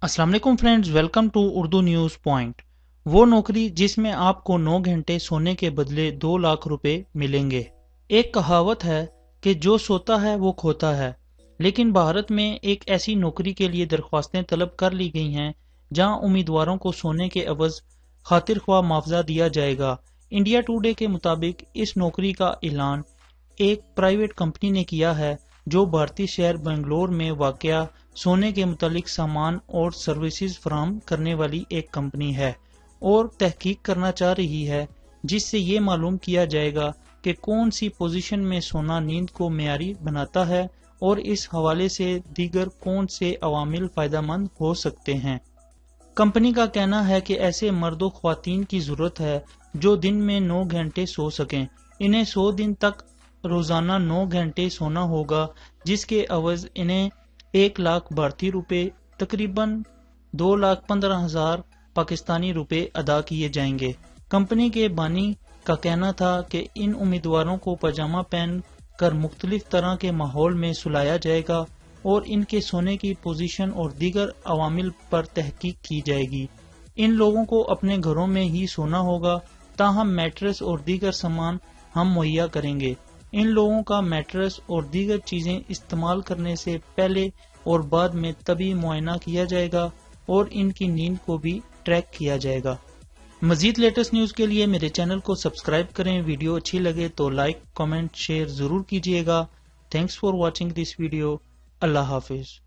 अस्सलाम वालेकुम friends, welcome to Urdu news point. वो नौकरी जिसमें आपको 9 घंटे सोने के बदले 2 लाख रुपए मिलेंगे। एक कहावत है कि जो सोता है वो खोता है, लेकिन भारत में एक ऐसी नौकरी के लिए दरख्वास्तें तलब कर ली गई हैं जहां उम्मीदवारों को सोने के एवज खातिर ख्वाह मुआवजा दिया जाएगा। इंडिया टुडे के मुताबिक इस नौकरी का ऐलान एक प्राइवेट कंपनी ने किया है जो भारतीय शहर बेंगलोर में वाक़या सोने के मुतालिक सामान और सर्विसेज फराहम करने वाली एक कंपनी है और तहकीक करना चाह रही है, जिससे ये मालूम किया जाएगा कि कौन सी पोजीशन में सोना नींद को मेयारी बनाता है और इस हवाले से दीगर कौन से अवामिल फायदेमंद हो सकते हैं। कंपनी का कहना है कि ऐसे मर्दों ख्वातीन की जरूरत है जो दिन में 9 घंटे सो सकें। इन्हें 100 दिन तक रोजाना 9 घंटे सोना होगा, जिसके अवज इन्हें 1 लाख भारतीय रुपए तकरीबन 2,15,000 पाकिस्तानी रुपए अदा किए जाएंगे। कंपनी के बानी का कहना था कि इन उम्मीदवारों को पजामा पहन कर मुख्तलिफ तरह के माहौल में सुलाया जाएगा और इनके सोने की पोजीशन और दीगर अवामिल पर तहकीक की जाएगी। इन लोगों को अपने घरों में ही सोना होगा, ताहम मैट्रेस और दीगर सामान हम मुहैया करेंगे। इन लोगों का मैट्रेस और दीगर चीजें इस्तेमाल करने से पहले और बाद में तभी मुआयना किया जाएगा और इनकी नींद को भी ट्रैक किया जाएगा। मजीद लेटेस्ट न्यूज के लिए मेरे चैनल को सब्सक्राइब करें। वीडियो अच्छी लगे तो लाइक, कमेंट, शेयर जरूर कीजिएगा। Thanks for watching this video. Allah Hafiz.